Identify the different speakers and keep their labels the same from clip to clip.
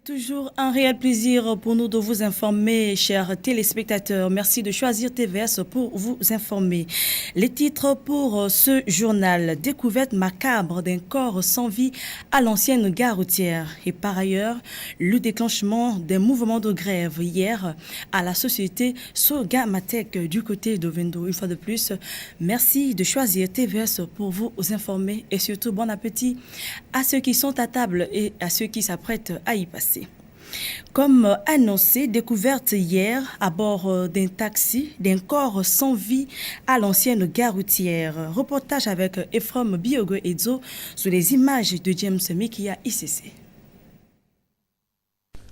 Speaker 1: Toujours un réel plaisir pour nous de vous informer, chers téléspectateurs. Merci de choisir TVS pour vous informer. Les titres pour ce journal: découverte macabre d'un corps sans vie à l'ancienne gare routière. Et par ailleurs, le déclenchement d'un mouvement de grève hier à la société Sogamatec du côté de Vendo. Une fois de plus, merci de choisir TVS pour vous informer et surtout bon appétit à ceux qui sont à table et à ceux qui s'apprêtent à y passer. Comme annoncé, découverte hier à bord d'un taxi d'un corps sans vie à l'ancienne gare routière. Reportage avec Ephraim Biogo Edzo sur les images de James Mikia ICC.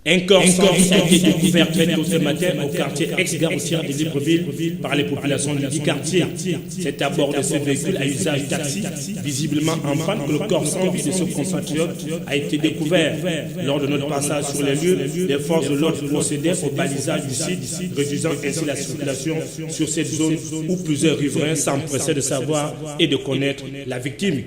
Speaker 2: Un corps sans vie a été découvert très tôt ce matin au quartier ex-gare routière de Libreville par les populations du quartier. C'est à bord de ce véhicule à usage taxi, visiblement en panne, que le corps sans vie de ce compatriote a été découvert. Lors de notre passage sur les lieux, les forces de l'ordre procédaient au balisage du site, réduisant ainsi la circulation sur cette zone où plusieurs riverains s'empressaient de savoir et de connaître la victime.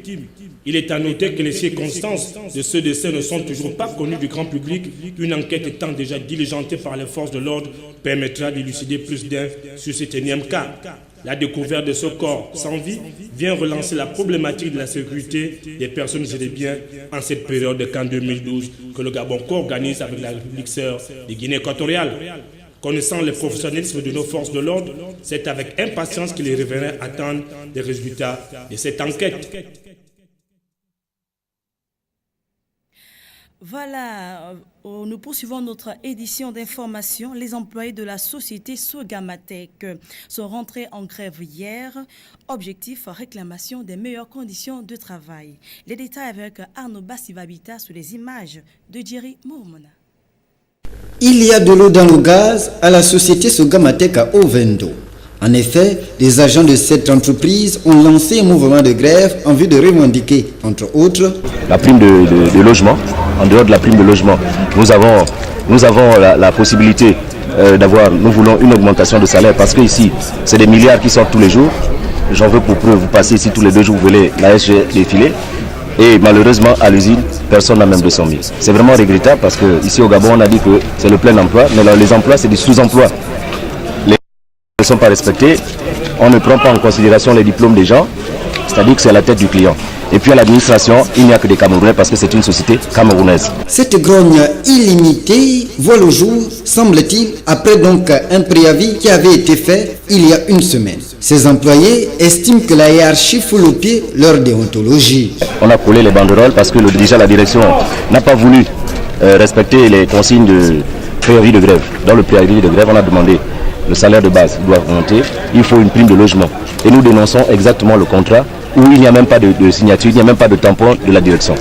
Speaker 2: Il est à noter que les circonstances de ce décès ne sont toujours pas connues du grand public. Une enquête étant déjà diligentée par les forces de l'ordre permettra d'élucider plus d'infos sur cet énième cas. La découverte de ce corps sans vie vient relancer la problématique de la sécurité des personnes et des biens en cette période de camp 2012 que le Gabon co-organise avec la République sœur de Guinée équatoriale. Connaissant le professionnalisme de nos forces de l'ordre, c'est avec impatience que les riverains attendent des résultats de cette enquête.
Speaker 1: Voilà, nous poursuivons notre édition d'information. Les employés de la société Sogamatec sont rentrés en grève hier. Objectif, réclamation des meilleures conditions de travail. Les détails avec Arnaud Bassivabita sur les images de Jerry Mourmona.
Speaker 3: Il y a de l'eau dans le gaz à la société Sogamatec à Ovendo. En effet, les agents de cette entreprise ont lancé un mouvement de grève en vue de revendiquer, entre autres,
Speaker 4: la prime de logement. En dehors de la prime de logement, nous avons la possibilité nous voulons une augmentation de salaire parce que ici, c'est des milliards qui sortent tous les jours. J'en veux pour preuve, vous passez ici tous les 2 jours, vous voulez la SG défiler. Et malheureusement, à l'usine, personne n'a même 200 000. C'est vraiment regrettable parce qu'ici au Gabon, on a dit que c'est le plein emploi, mais là, les emplois, c'est du sous-emploi. Les ne sont pas respectés, on ne prend pas en considération les diplômes des gens, c'est-à-dire que c'est à la tête du client. Et puis à l'administration, il n'y a que des Camerounais parce que c'est une société camerounaise.
Speaker 3: Cette grogne illimitée voit le jour, semble-t-il, après donc un préavis qui avait été fait il y a une semaine. Ces employés estiment que la hiérarchie foule aux pieds leur déontologie.
Speaker 4: On a collé les banderoles parce que déjà la direction n'a pas voulu respecter les consignes de préavis de grève. Dans le préavis de grève, on a demandé le salaire de base doit augmenter, il faut une prime de logement. Et nous dénonçons exactement le contrat où il n'y a même pas de signature, il n'y a même pas de tampon de la direction.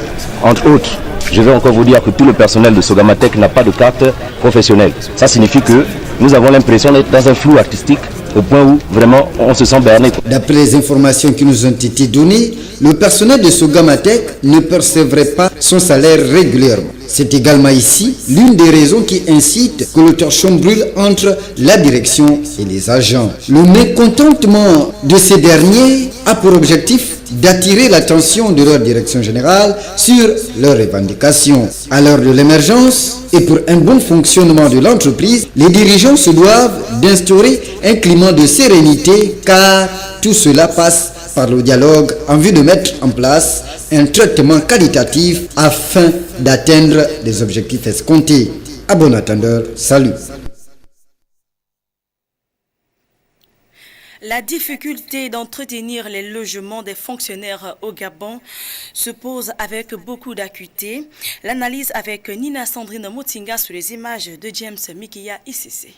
Speaker 4: Entre autres, je vais encore vous dire que tout le personnel de Sogamatec n'a pas de carte professionnelle. Ça signifie que nous avons l'impression d'être dans un flou artistique au point où vraiment on se sent berné.
Speaker 3: D'après les informations qui nous ont été données, le personnel de Sogamatec ne percevrait pas son salaire régulièrement. C'est également ici l'une des raisons qui incite que le torchon brûle entre la direction et les agents. Le mécontentement de ces derniers a pour objectif d'attirer l'attention de leur direction générale sur leurs revendications. À l'heure de l'émergence et pour un bon fonctionnement de l'entreprise, les dirigeants se doivent d'instaurer un climat de sérénité car tout cela passe par le dialogue en vue de mettre en place un traitement qualitatif afin d'atteindre les objectifs escomptés. À bon attendeur, salut.
Speaker 1: La difficulté d'entretenir les logements des fonctionnaires au Gabon se pose avec beaucoup d'acuité. L'analyse avec Nina Sandrine Motinga sur les images de James Mikia ICC.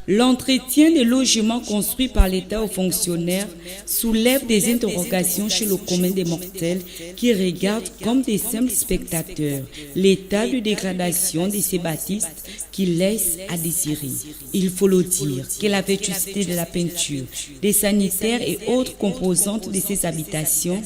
Speaker 5: L'entretien des logements construits par l'État aux fonctionnaires soulève des interrogations chez le commun des mortels qui regardent comme des simples spectateurs l'état de dégradation de ces bâtisses qui laisse à désirer. Il faut le dire que la vétusté de la peinture, des sanitaires et autres composantes de ces habitations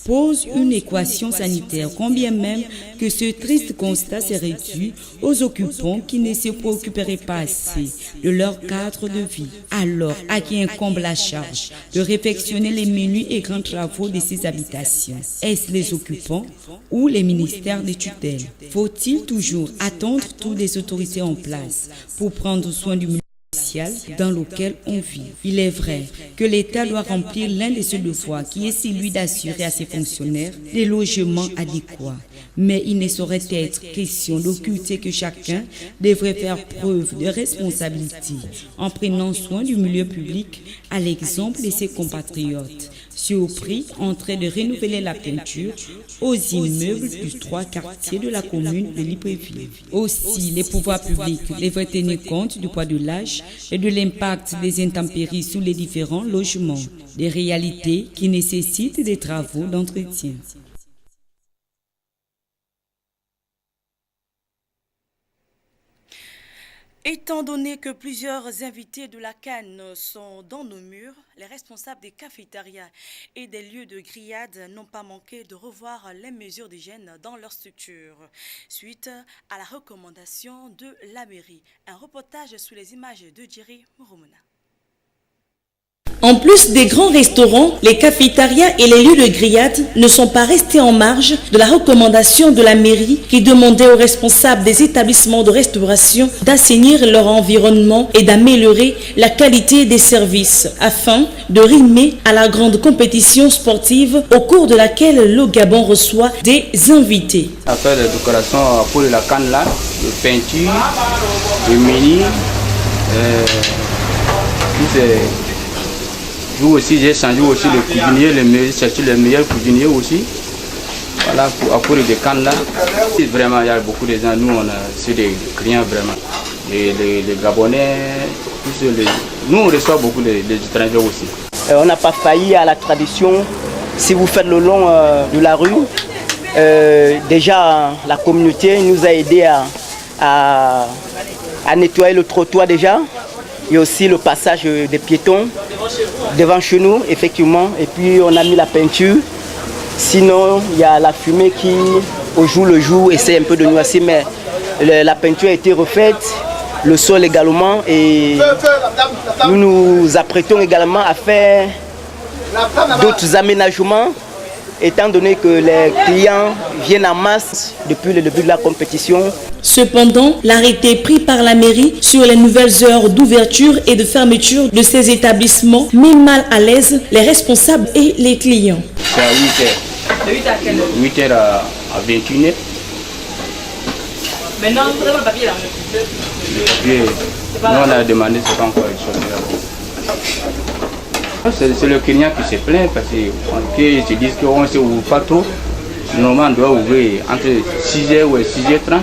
Speaker 5: pose une équation sanitaire, combien même que ce triste constat s'est réduit aux occupants qui ne se préoccuperaient pas assez de leur leur cadre de vie. Alors, à qui incombe la charge de réfectionner les menus et grands travaux de ces habitations? Est-ce les occupants ou les ministères des tutelles? Faut-il toujours attendre toutes les autorités en place pour prendre soin du milieu social dans lequel on vit? Il est vrai que l'État doit remplir l'un de ses devoirs qui est celui d'assurer à ses fonctionnaires des logements adéquats. Mais il ne saurait être question d'occulter que chacun devrait faire preuve de responsabilité en prenant soin du milieu public à l'exemple de ses compatriotes, surpris en train de renouveler la peinture aux immeubles du 3 quartiers de la commune de Libreville. Aussi, les pouvoirs publics devraient tenir compte du poids de l'âge et de l'impact des intempéries sur les différents logements, des réalités qui nécessitent des travaux d'entretien.
Speaker 1: Étant donné que plusieurs invités de la Cannes sont dans nos murs, les responsables des cafétérias et des lieux de grillade n'ont pas manqué de revoir les mesures d'hygiène dans leur structure, suite à la recommandation de la mairie. Un reportage sous les images de Jerry Mouroumona.
Speaker 6: En plus des grands restaurants, les cafétérias et les lieux de grillade ne sont pas restés en marge de la recommandation de la mairie qui demandait aux responsables des établissements de restauration d'assainir leur environnement et d'améliorer la qualité des services afin de rimer à la grande compétition sportive au cours de laquelle le Gabon reçoit des invités.
Speaker 7: Affaire de décoration pour la canne là, de peinture, de mini, Vous aussi, j'ai changé aussi le cuisinier, les meilleurs cuisiniers aussi. Voilà, à cause des cannes là. Vraiment, il y a beaucoup de gens, nous, c'est des clients vraiment. Les Gabonais, nous, on reçoit beaucoup les étrangers aussi.
Speaker 8: On n'a pas failli à la tradition. Si vous faites le long de la rue, déjà, la communauté nous a aidés à nettoyer le trottoir déjà. Il y a aussi le passage des piétons devant chez nous, effectivement. Et puis on a mis la peinture. Sinon, il y a la fumée qui, au jour le jour, essaie un peu de noircir. Mais la peinture a été refaite, le sol également. Et nous nous apprêtons également à faire d'autres aménagements, étant donné que les clients viennent en masse depuis le début de la compétition.
Speaker 6: Cependant, l'arrêté pris par la mairie sur les nouvelles heures d'ouverture et de fermeture de ces établissements met mal à l'aise les responsables et les clients.
Speaker 7: C'est à 8h. De 8h à quelle heure? 8h à 21h.
Speaker 9: Maintenant, vous avez le papier là?
Speaker 7: Le papier, nous on a demandé, c'est pas encore sorti. C'est le client qui se plaint parce qu'ils se disent qu'on ne s'ouvre pas trop. Normalement, on doit ouvrir entre 6h ou 6h30.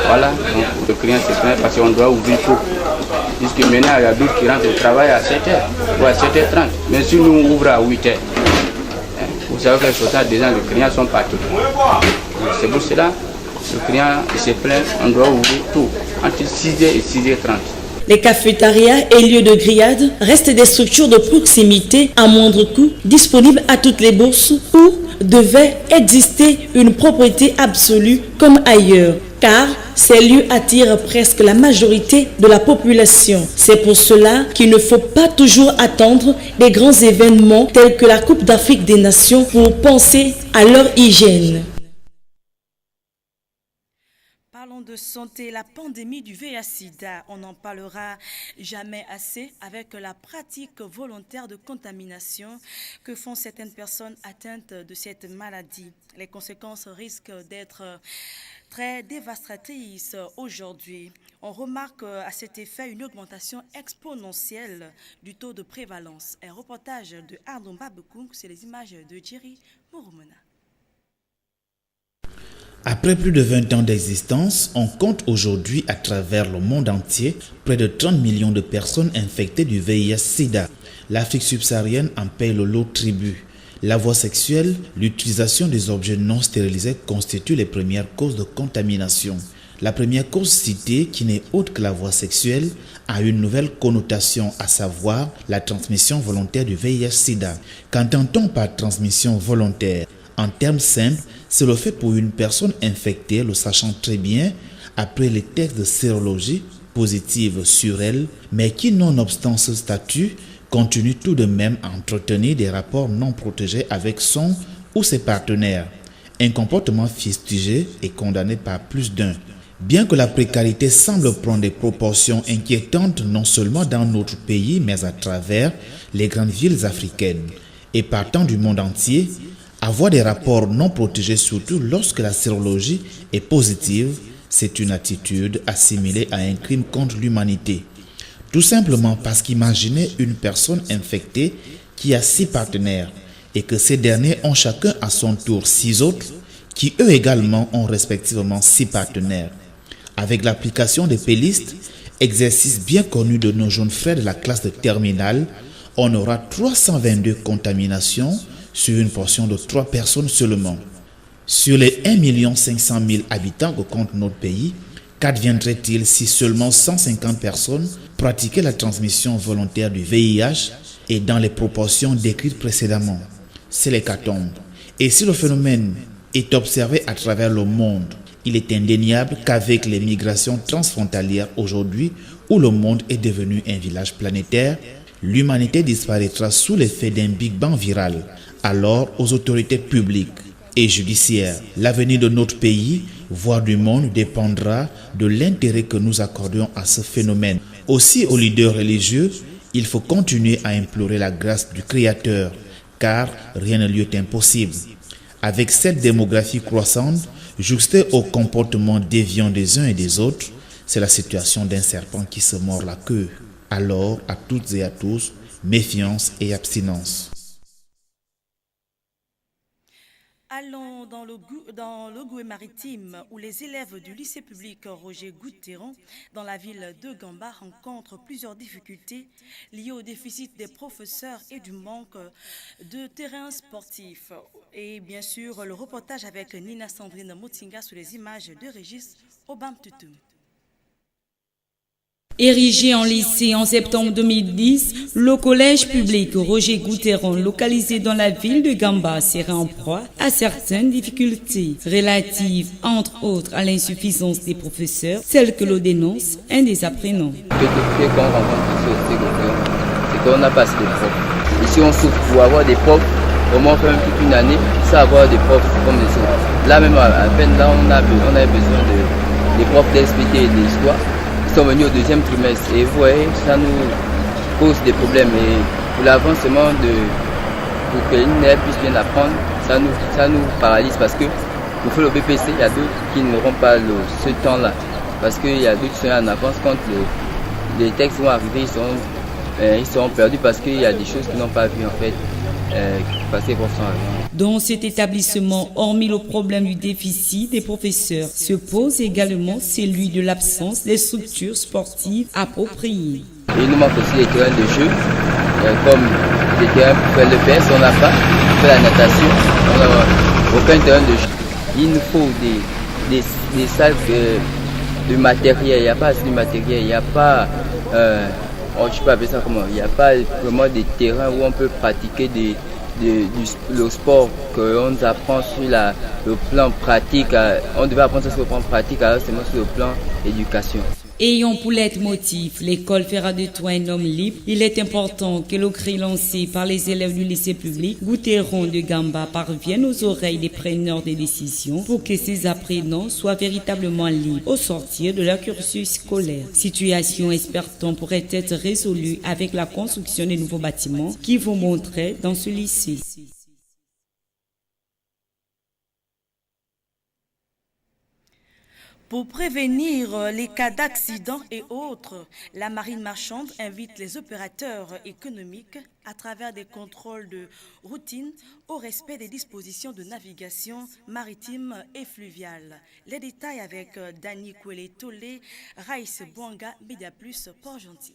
Speaker 7: Voilà, donc le client se plaint parce qu'on doit ouvrir tôt. Jusque maintenant, il y a d'autres qui rentrent au travail à 7h ou à 7h30. Mais si nous on ouvre à 8h, vous savez que ce temps, déjà les clients sont partis. C'est pour cela, le client se plaint, on doit ouvrir tôt, entre 6h et 6h30.
Speaker 6: Les cafétérias et lieux de grillade restent des structures de proximité à moindre coût, disponibles à toutes les bourses où devait exister une propriété absolue comme ailleurs, car ces lieux attirent presque la majorité de la population. C'est pour cela qu'il ne faut pas toujours attendre des grands événements tels que la Coupe d'Afrique des Nations pour penser à leur hygiène.
Speaker 1: Parlons de santé, la pandémie du VIH-Sida, on n'en parlera jamais assez avec la pratique volontaire de contamination que font certaines personnes atteintes de cette maladie. Les conséquences risquent d'être très dévastatrices aujourd'hui. On remarque à cet effet une augmentation exponentielle du taux de prévalence. Un reportage de Ardon Babekoung, c'est les images de Jerry Mouroumona.
Speaker 10: Après plus de 20 ans d'existence, on compte aujourd'hui à travers le monde entier près de 30 millions de personnes infectées du VIH-Sida. L'Afrique subsaharienne en paie le lot tribut. La voie sexuelle, l'utilisation des objets non stérilisés constituent les premières causes de contamination. La première cause citée, qui n'est autre que la voie sexuelle, a une nouvelle connotation, à savoir la transmission volontaire du VIH-Sida. Qu'entend-on par transmission volontaire? En termes simples, c'est le fait pour une personne infectée, le sachant très bien, après les tests de sérologie positive sur elle, mais qui, nonobstant ce statut, continue tout de même à entretenir des rapports non protégés avec son ou ses partenaires. Un comportement fustigé et condamné par plus d'un. Bien que la précarité semble prendre des proportions inquiétantes non seulement dans notre pays, mais à travers les grandes villes africaines et partant du monde entier, avoir des rapports non protégés, surtout lorsque la sérologie est positive, c'est une attitude assimilée à un crime contre l'humanité. Tout simplement parce qu'imaginez une personne infectée qui a 6 partenaires et que ces derniers ont chacun à son tour 6 autres qui eux également ont respectivement 6 partenaires. Avec l'application des pélistes, exercice bien connu de nos jeunes frères de la classe de terminale, on aura 322 contaminations sur une portion de 3 personnes seulement. Sur les 1 500 000 habitants que compte notre pays, qu'adviendrait-il si seulement 150 personnes pratiquaient la transmission volontaire du VIH et dans les proportions décrites précédemment? C'est l'hécatombe. Et si le phénomène est observé à travers le monde, il est indéniable qu'avec les migrations transfrontalières aujourd'hui, où le monde est devenu un village planétaire, l'humanité disparaîtra sous l'effet d'un Big Bang viral. Alors, aux autorités publiques et judiciaires, l'avenir de notre pays, voire du monde, dépendra de l'intérêt que nous accordons à ce phénomène. Aussi, aux leaders religieux, il faut continuer à implorer la grâce du Créateur, car rien ne lui est impossible. Avec cette démographie croissante, juxtée au comportement déviant des uns et des autres, c'est la situation d'un serpent qui se mord la queue. Alors, à toutes et à tous, méfiance et abstinence.
Speaker 1: Allons dans le Goué maritime où les élèves du lycée public Roger Goutheron dans la ville de Gamba rencontrent plusieurs difficultés liées au déficit des professeurs et du manque de terrains sportifs. Et bien sûr, le reportage avec Nina Sandrine Motinga sur les images de Régis Obamtutu.
Speaker 5: Érigé en lycée en septembre 2010, le collège public Roger Goutheron, localisé dans la ville de Gamba, serait en proie à certaines difficultés relatives, entre autres, à l'insuffisance des professeurs, celle que le dénonce un des apprenants.
Speaker 7: Les difficultés qu'on rencontre ici au Goutheron, c'est qu'on n'a pas assez de profs. Ici, on souffre pour avoir des profs. Comment faire toute une année sans avoir des profs comme les autres. Là même, à peine là, on a besoin des profs d'SPT et d'histoire. Ils sont venus au 2e trimestre et vous voyez, ça nous pose des problèmes. Et pour l'avancement, pour que une élève puisse bien apprendre, ça nous paralyse parce que pour faire le BPC, il y a d'autres qui n'auront pas ce temps-là. Parce qu'il y a d'autres qui sont en avance quand les textes vont arriver, ils seront perdus parce qu'il y a des choses qu'ils n'ont pas vues en fait.
Speaker 5: Dans cet établissement, hormis le problème du déficit des professeurs, se pose également celui de l'absence des structures sportives appropriées.
Speaker 7: Et il nous manque aussi les terrains de jeu, comme les terrains pour faire le PS, on n'a pas, pour faire la natation, on n'a aucun terrain de jeu. Il nous faut des salles de matériel, il n'y a pas assez de matériel, il n'y a pas... je peux appeler ça comment? Il n'y a pas vraiment des terrains où on peut pratiquer le sport qu'on nous apprend sur le plan pratique. On devait apprendre ça sur le plan pratique, alors c'est moi sur le plan éducation.
Speaker 5: Ayant pour leitmotiv, l'école fera de toi un homme libre, il est important que le cri lancé par les élèves du lycée public Goutheron de Gamba parvienne aux oreilles des preneurs des décisions pour que ces apprenants soient véritablement libres au sortir de leur cursus scolaire. Situation, espère-t-on, pourrait être résolue avec la construction des nouveaux bâtiments qui vont montrer dans ce lycée.
Speaker 1: Pour prévenir les cas d'accidents et autres, la marine marchande invite les opérateurs économiques à travers des contrôles de routine au respect des dispositions de navigation maritime et fluviale. Les détails avec Dani Kwele Tolé, Raïs Bouanga, Média Plus, Port-Gentil.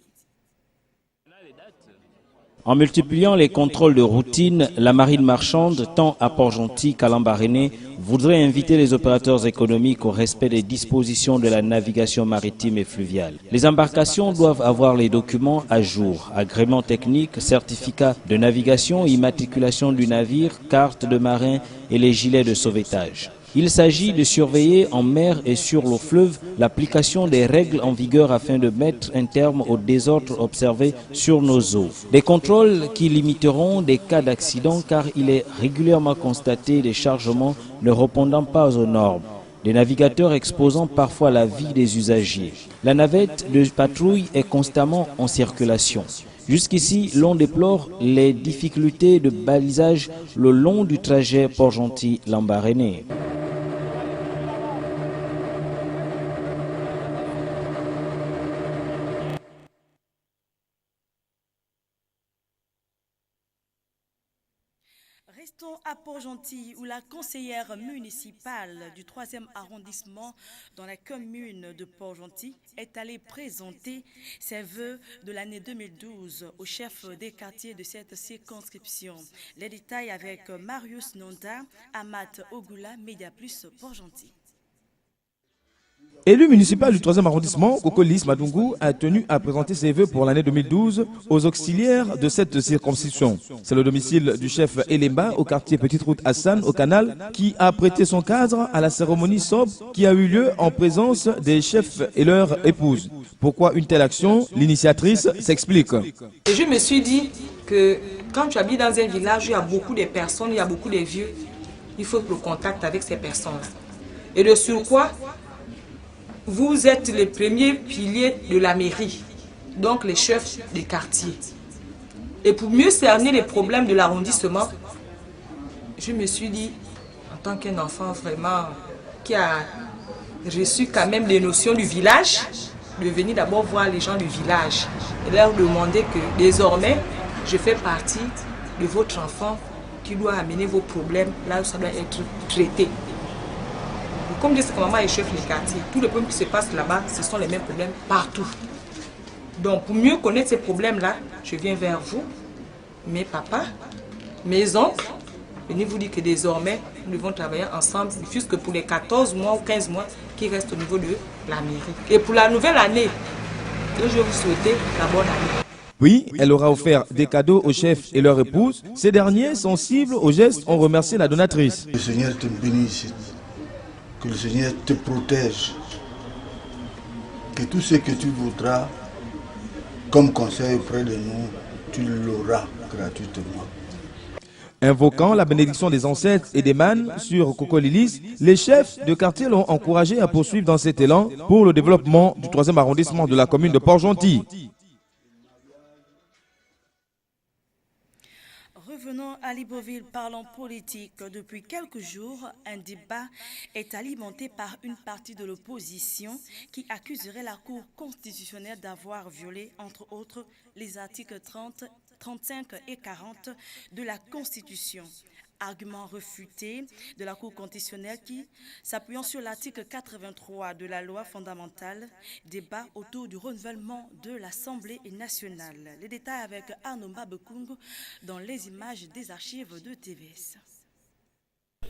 Speaker 9: En multipliant les contrôles de routine, la marine marchande, tant à Port-Gentil qu'à Lambaréné, voudrait inviter les opérateurs économiques au respect des dispositions de la navigation maritime et fluviale. Les embarcations doivent avoir les documents à jour, agrément technique, certificat de navigation, immatriculation du navire, carte de marin et les gilets de sauvetage. Il s'agit de surveiller en mer et sur le fleuve l'application des règles en vigueur afin de mettre un terme au désordre observé sur nos eaux. Des contrôles qui limiteront des cas d'accident car il est régulièrement constaté des chargements ne répondant pas aux normes. Des navigateurs exposant parfois la vie des usagers. La navette de patrouille est constamment en circulation. Jusqu'ici, l'on déplore les difficultés de balisage le long du trajet Port-Gentil-Lambaréné.
Speaker 1: Restons à Port-Gentil où la conseillère municipale du 3e arrondissement dans la commune de Port-Gentil est allée présenter ses vœux de l'année 2012 au chef des quartiers de cette circonscription. Les détails avec Marius Nonda, Amat Ogula, Média Plus Port-Gentil.
Speaker 11: Élu municipal du 3e arrondissement, Kokolis Madungu a tenu à présenter ses vœux pour l'année 2012 aux auxiliaires de cette circonscription. C'est le domicile du chef Elemba au quartier Petite Route Hassan au Canal qui a prêté son cadre à la cérémonie sobre qui a eu lieu en présence des chefs et leurs épouses. Pourquoi une telle action? L'initiatrice s'explique.
Speaker 12: Et je me suis dit que quand tu habites dans un village où il y a beaucoup de personnes, il y a beaucoup de vieux, il faut le contact avec ces personnes-là. Et de surcroît, vous êtes les premiers piliers de la mairie, donc les chefs des quartiers. Et pour mieux cerner les problèmes de l'arrondissement, je me suis dit, en tant qu'un enfant vraiment qui a reçu quand même les notions du village, de venir d'abord voir les gens du village et leur demander que désormais, je fais partie de votre enfant qui doit amener vos problèmes là où ça doit être traité. Comme dit que maman est chef des quartiers, tous les problèmes qui se passent là-bas, ce sont les mêmes problèmes partout. Donc pour mieux connaître ces problèmes-là, je viens vers vous, mes papas, mes oncles, venez vous dire que désormais, nous devons travailler ensemble, jusque pour les 14 mois ou 15 mois qui restent au niveau de la mairie. Et pour la nouvelle année, je vais vous souhaiter la bonne année.
Speaker 11: Oui, elle aura offert des cadeaux aux chefs et leurs épouses. Ces derniers, sensibles aux gestes, ont remercié la donatrice.
Speaker 13: Le Seigneur te bénisse. Que le Seigneur te protège, que tout ce que tu voudras comme conseil auprès de nous, tu l'auras gratuitement.
Speaker 11: Invoquant la bénédiction des ancêtres et des mânes sur Kokolilis, les chefs de quartier l'ont encouragé à poursuivre dans cet élan pour le développement du 3e arrondissement de la commune de Port-Gentil.
Speaker 1: Revenons à Libreville, parlons politique. Depuis quelques jours, un débat est alimenté par une partie de l'opposition qui accuserait la Cour constitutionnelle d'avoir violé, entre autres, les articles 30, 35 et 40 de la Constitution. Argument refuté de la Cour constitutionnelle qui, s'appuyant sur l'article 83 de la loi fondamentale, débat autour du renouvellement de l'Assemblée nationale. Les détails avec Arnaud Mbabekungu dans les images des archives de TVS.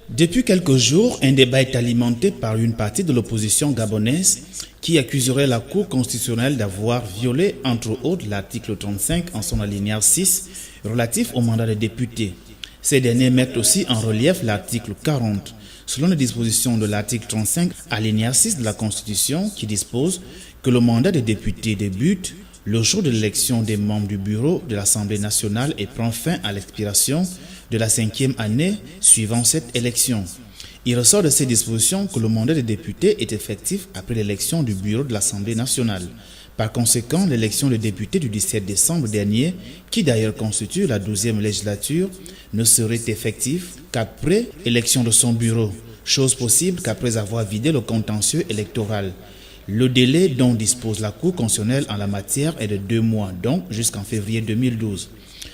Speaker 10: Depuis quelques jours, un débat est alimenté par une partie de l'opposition gabonaise qui accuserait la Cour constitutionnelle d'avoir violé, entre autres, l'article 35 en son alinéa 6 relatif au mandat des députés. Ces derniers mettent aussi en relief l'article 40, selon les dispositions de l'article 35, alinéa 6 de la Constitution, qui dispose que le mandat des députés débute le jour de l'élection des membres du bureau de l'Assemblée nationale et prend fin à l'expiration de la 5e année suivant cette élection. Il ressort de ces dispositions que le mandat des députés est effectif après l'élection du bureau de l'Assemblée nationale. Par conséquent, l'élection des députés du 17 décembre dernier, qui d'ailleurs constitue la 12e législature, ne serait effective qu'après élection de son bureau, chose possible qu'après avoir vidé le contentieux électoral. Le délai dont dispose la Cour constitutionnelle en la matière est de 2 mois, donc jusqu'en février 2012.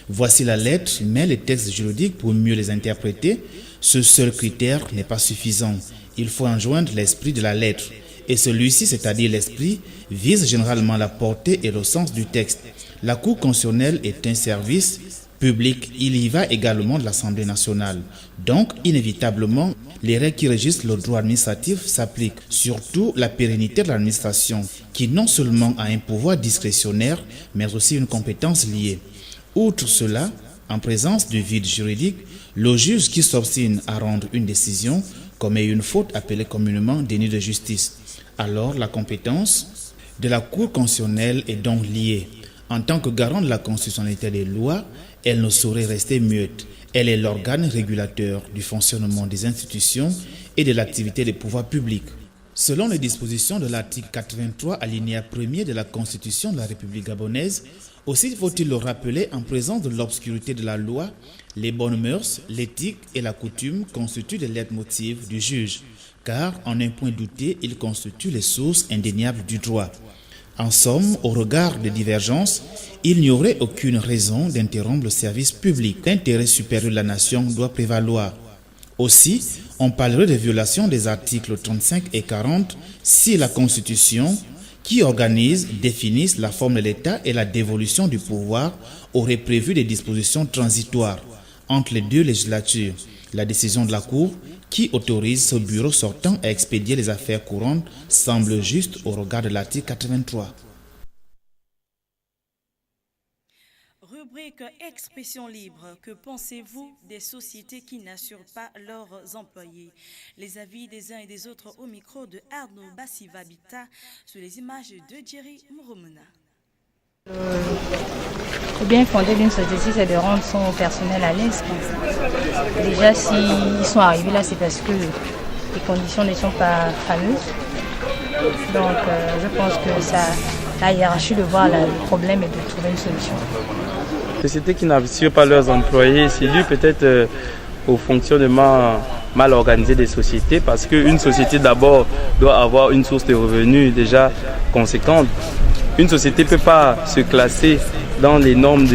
Speaker 10: Voici la lettre, mais les textes juridiques pour mieux les interpréter, ce seul critère n'est pas suffisant. Il faut enjoindre l'esprit de la lettre. Et celui-ci, c'est-à-dire l'esprit, vise généralement la portée et le sens du texte. La Cour constitutionnelle est un service public. Il y va également de l'Assemblée nationale. Donc, inévitablement, les règles qui régissent le droit administratif s'appliquent. Surtout la pérennité de l'administration, qui non seulement a un pouvoir discrétionnaire, mais aussi une compétence liée. Outre cela, en présence du vide juridique, le juge qui s'obstine à rendre une décision commet une faute appelée communément déni de justice. Alors la compétence de la Cour constitutionnelle est donc liée. En tant que garant de la constitutionnalité des lois, elle ne saurait rester muette. Elle est l'organe régulateur du fonctionnement des institutions et de l'activité des pouvoirs publics. Selon les dispositions de l'article 83 alinéa 1er de la Constitution de la République gabonaise, aussi faut-il le rappeler, en présence de l'obscurité de la loi, les bonnes mœurs, l'éthique et la coutume constituent des leitmotivs du juge, car en un point douté, ils constituent les sources indéniables du droit. En somme, au regard des divergences, il n'y aurait aucune raison d'interrompre le service public. L'intérêt supérieur de la nation doit prévaloir. Aussi, on parlerait de violation des articles 35 et 40 si la Constitution, qui organise, définissent la forme de l'État et la dévolution du pouvoir, aurait prévu des dispositions transitoires entre les deux législatures. La décision de la Cour, qui autorise ce bureau sortant à expédier les affaires courantes, semble juste au regard de l'article 83.
Speaker 1: Rubrique Expression libre. Que pensez-vous des sociétés qui n'assurent pas leurs employés? Les avis des uns et des autres au micro de Arnaud Bassivabita sur les images de Jerry Murumuna.
Speaker 14: Le bien fondé d'une société, c'est de rendre son personnel à l'aise. Déjà, s'ils sont arrivés là, c'est parce que les conditions ne sont pas fameuses. Donc, je pense que ça, la hiérarchie de voir le problème et de trouver une solution.
Speaker 15: Les sociétés qui n'assurent pas leurs employés, c'est dû peut-être au fonctionnement mal organisé des sociétés, parce qu'une société d'abord doit avoir une source de revenus déjà conséquente. Une société ne peut pas se classer dans les normes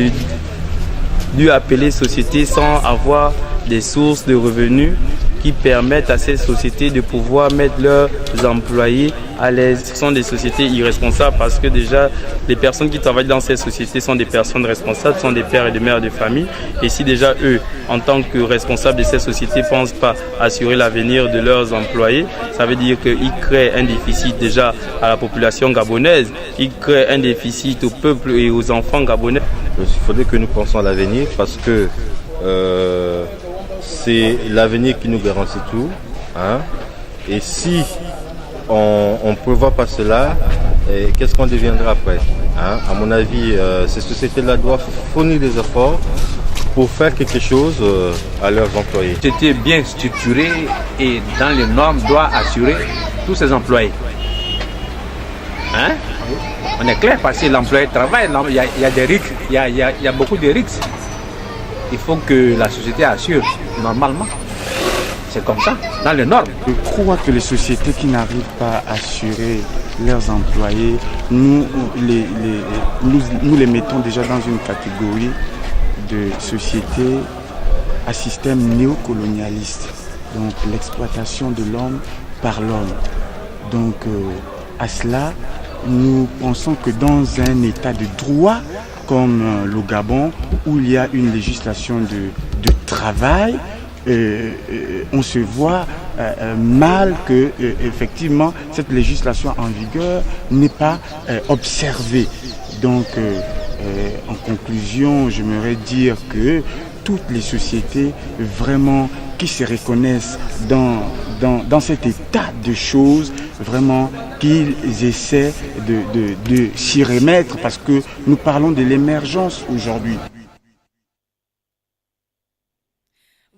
Speaker 15: du appelé société sans avoir des sources de revenus qui permettent à ces sociétés de pouvoir mettre leurs employés à l'aise. Ce sont des sociétés irresponsables parce que déjà les personnes qui travaillent dans ces sociétés sont des personnes responsables, sont des pères et des mères de famille. Et si déjà eux, en tant que responsables de ces sociétés, ne pensent pas assurer l'avenir de leurs employés, ça veut dire qu'ils créent un déficit déjà à la population gabonaise, ils créent un déficit au peuple et aux enfants gabonais.
Speaker 16: Il faudrait que nous pensions à l'avenir parce que c'est l'avenir qui nous garantit tout. Hein? Et si on ne prévoit pas cela, qu'est-ce qu'on deviendra après? Hein? À mon avis, ces sociétés-là doivent fournir des efforts pour faire quelque chose à leurs employés.
Speaker 17: C'était bien structuré et dans les normes doit assurer tous ses employés. Hein? On est clair parce que l'employé travaille, il y a des risques, il y a beaucoup de risques. Il faut que la société assure normalement. C'est comme ça, dans les normes.
Speaker 18: Je crois que les sociétés qui n'arrivent pas à assurer leurs employés, nous les mettons déjà dans une catégorie de sociétés à système néocolonialiste. Donc l'exploitation de l'homme par l'homme. Donc à cela, nous pensons que dans un état de droit comme le Gabon, où il y a une législation de travail, on se voit mal que effectivement cette législation en vigueur n'est pas observée. Donc en conclusion, j'aimerais dire que toutes les sociétés vraiment qui se reconnaissent dans cet état de choses, vraiment qu'ils essaient de s'y remettre parce que nous parlons de l'émergence aujourd'hui.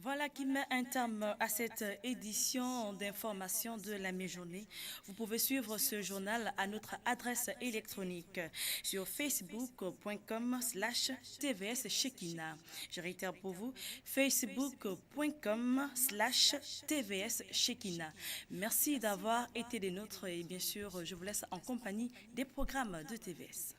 Speaker 1: Voilà qui met un terme à cette édition d'information de la mi-journée. Vous pouvez suivre ce journal à notre adresse électronique sur facebook.com/TVS Shekina. Je réitère pour vous, facebook.com/TVS Shekina. Merci d'avoir été des nôtres et bien sûr, je vous laisse en compagnie des programmes de TVS.